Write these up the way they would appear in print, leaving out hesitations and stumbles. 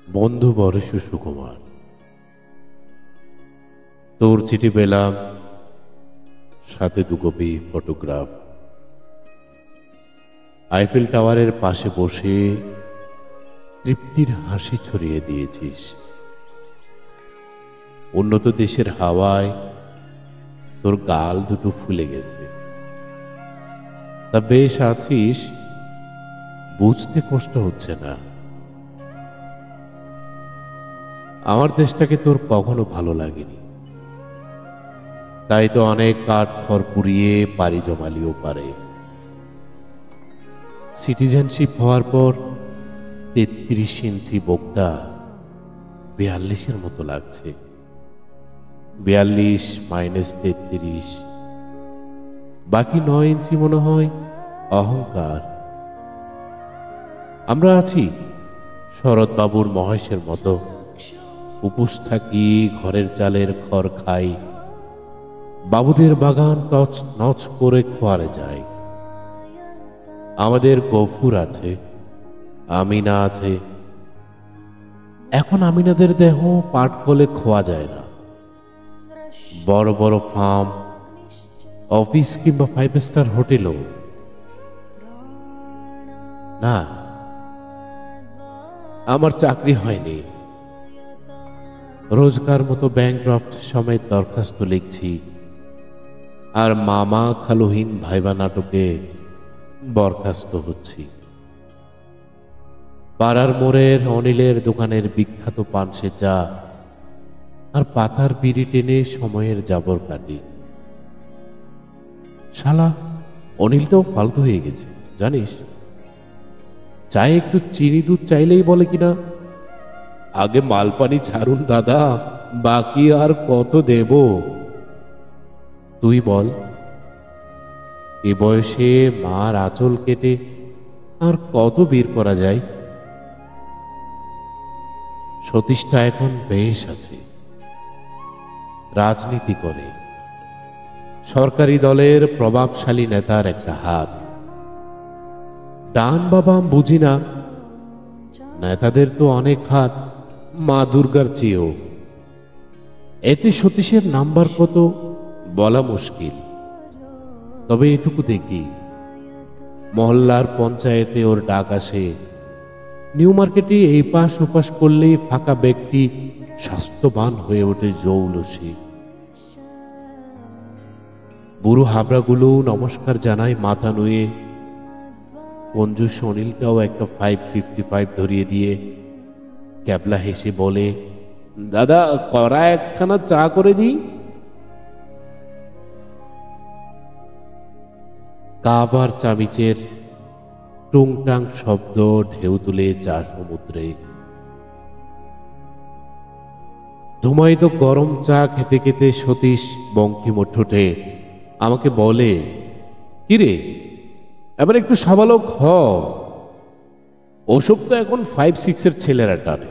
বন্ধু বরেশু সুকুমার, তোর চিঠি পেলাম, সাথে 2 কপি ফটোগ্রাফ। আইফেল টাওয়ারের পাশে বসে তৃপ্তির হাসি ছড়িয়ে দিয়েছিস। উন্নত দেশের হাওয়ায় তোর গাল দুটো ফুলে গেছে। তা বেশ আছিস, বুঝতে কষ্ট হচ্ছে না। আমার দেশটাকে তোর কখনো ভালো লাগেনি, তাই তো অনেক কাঠ খড় পুড়িয়ে পাড়ি জমালিও পারে। সিটিজেনশিপ হওয়ার পর 33 ইঞ্চি বুকটা 42-এর মতো লাগছে। 42 মাইনাস 33, বাকি 9 ইঞ্চি মনে হয় অহংকার। আমরা আছি শরৎবাবুর মহেশের মতো, উপোস থাকি, ঘরের চালের খড় খাই, বাবুদের বাগান তছ নছ করে খোয়ারে যায়। আমাদের গফুর আছে, আমিনা আছে। এখন আমিনাদের দেহ পাট কলে খোয়া যায় না। বড় বড় ফার্ম, অফিস কিংবা 5 স্টার হোটেলও না। আমার চাকরি হয়নি, রোজকার মতো ব্যাংকড্রাফট সমেত দরখাস্ত লিখছি, আর মামা খালুহীন ভাইবা নাটকে বরখাস্ত হচ্ছি। পাড়ার মোড়ের অনিলের দোকানের বিখ্যাত পানসে চা আর পাতার বিড়ি টেনে সময়ের জাবর কাটি। শালা অনিলটাও ফালতু হয়ে গেছে জানিস। চায়ে একটু চিনি দুধ চাইলেই বলে কিনা, আগে মালপানি ছাড়ুন দাদা, বাকি আর কত দেব। তুই বল, এ বয়সে মার আঁচল কেটে আর কত বীর করা যায়? সতীশটা এখন বেশ আছে, রাজনীতি করে, সরকারি দলের প্রভাবশালী নেতার একটা হাত। ডান বা বাম বুঝি না, নেতাদের তো অনেক হাত, মা দুর্গার চেয়েও। এতে সতীশের নাম্বার কত বলা মুশকিল, তবে এটুকু দেখি, মহল্লার পঞ্চায়েতে ওর ডাক আসে। নিউ মার্কেটে এই পাশ ওপাশ করলেই ফাঁকা ব্যক্তি স্বাস্থ্যবান হয়ে ওঠে জৌলসী। বুড়ো হাবড়াগুলো নমস্কার জানায় মাথা নুয়ে। কঞ্জুস অনিলটাও একটা 555 ধরিয়ে দিয়ে ক্যাবলা হেসে বলে, দাদা কড়া একখানা চা করে দিই। কাপ আর চামিচের টুংটাং শব্দ ঢেউ তুলে চা সমুদ্রে। ধুমায়িত গরম চা খেতে খেতে সতীশ বঙ্কিমঠ ওঠে আমাকে বলে, কিরে এবার একটু সাবালক হ, ওসব তো এখন 5-6-এর ছেলেরা টানে,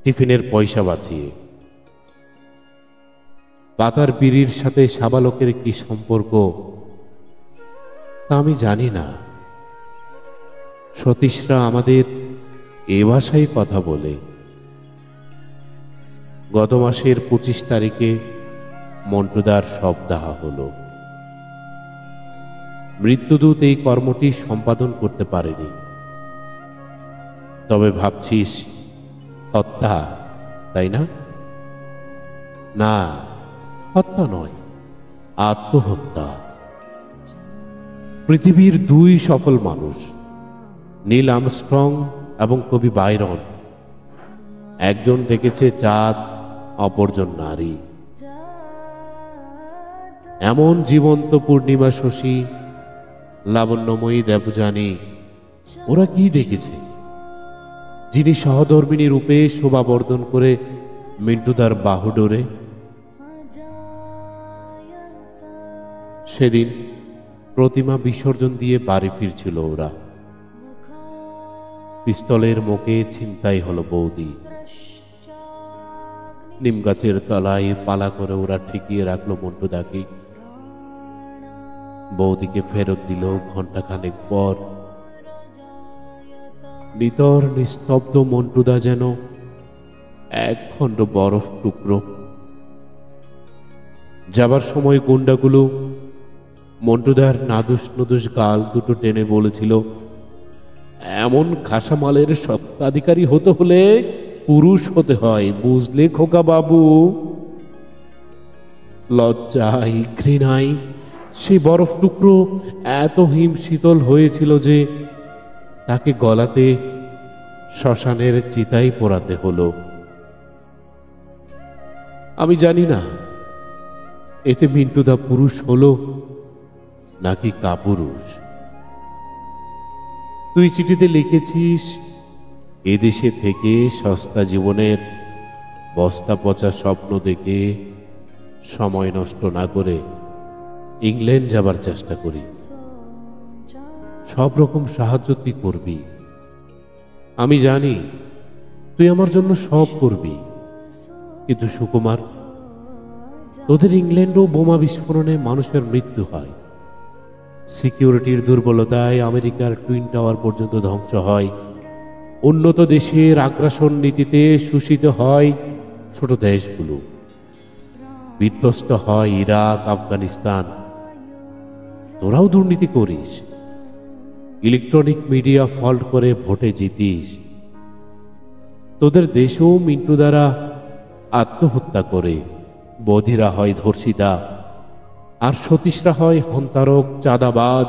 টিফিনের পয়সা বাঁচিয়ে। পাতার বিড়ির সাথে সাবালকের কি সম্পর্ক তা আমি জানি না। সতীশরা আমাদের এ ভাষায় কথা বলে। গত মাসের 25 তারিখে মন্টুদার শবদাহ হলো। মৃত্যুদূত এই কর্মটি সম্পাদন করতে পারেনি। তবে ভাবছিস হত্যা, তাই না? না, হত্যা নয়, আত্মহত্যা। পৃথিবীর 2 সফল মানুষ, নীল আর্মস্ট্রং এবং কবি বাইরন, একজন দেখেছে চাঁদ, অপরজন নারী। এমন জীবন্ত পূর্ণিমা শশী, লাবণ্যময়ী দেবযানী, ওরা কি দেখেছে? যিনি সহধর্মিণী রূপে শোভাবর্ধন করে মিন্টুদার বাহুডোরে। সেদিন প্রতিমা বিসর্জন দিয়ে বাড়ি ফিরছিল ওরা। পিস্তলের মুখে ছিনতাই হলো বৌদি। নিম গাছের তলায় পালা করে ওরা ঠেকিয়ে রাখলো মন্টুদাকে। বৌদিকে ফেরত দিল ঘণ্টাখানেক পর। নিতর নিস্তব্ধ মন্টুদা যেন এক খণ্ড বরফ টুকরো। যাবার সময় গুন্ডাগুলো মন্টুদার নাদুস নুদুস গাল দুটো টেনে বলেছিল, এমন খাসামালের সত্ত্বাধিকারী হতে হলে পুরুষ হতে হয়, বুঝলে খোকা বাবু। লজ্জায় ঘৃণায় সেই বরফ টুকরো এত হিম শীতল হয়েছিল যে তাকে গলাতে শ্মশানের চিতাই পোড়াতে হলো। আমি জানি না এতে মিন্টুদা পুরুষ হলো নাকি কাপুরুষ। তুই চিঠিতে লিখেছিস, এদেশে থেকে সস্তা জীবনের বস্তা পচা স্বপ্ন দেখে সময় নষ্ট না করে ইংল্যান্ড যাবার চেষ্টা করি। সব রকম সাহায্য তুই করবি, আমি জানি তুই আমার জন্য সব করবি। কিন্তু সুকুমার, তোদের ইংল্যান্ডও বোমা বিস্ফোরণে মানুষের মৃত্যু হয়, সিকিউরিটির দুর্বলতায় আমেরিকার টুইন টাওয়ার পর্যন্ত ধ্বংস হয়, উন্নত দেশের আগ্রাসন নীতিতে শোষিত হয় ছোট দেশগুলো, বিধ্বস্ত হয় ইরাক, আফগানিস্তান। তোরাও দুর্নীতি করিস, ইলেকট্রনিক মিডিয়া ফল্ট করে ভোটে জিতিস। তোদের দেশেও মিন্টু দ্বারা আত্মহত্যা করে বধিরা হয় ধর্ষিতা, আর সতীশরা হয় হন্তারক, চাঁদাবাজ।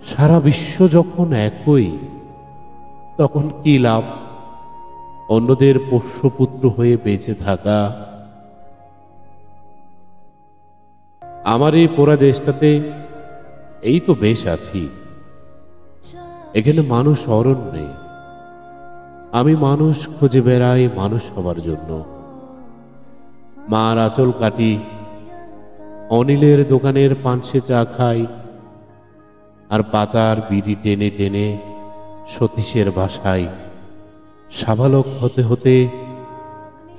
সারা বিশ্ব যখন একই, তখন কি লাভ অন্যদের পোষ্যপুত্র হয়ে বেঁচে থাকা? আমার এই পোড়া দেশটাতে এই তো বেশ আছি, এখানে মানুষ অরণ্যে। আমি মানুষ খুঁজে বেড়াই মানুষ হবার জন্য। মার আঁচল কাটি, অনিলের দোকানের পানসে চা খাই, আর পাতার বিড়ি টেনে টেনে সতীশের বাসায় সাবালক হতে হতে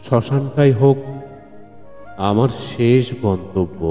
শ্মশানটাই হোক আমার শেষ গন্তব্য।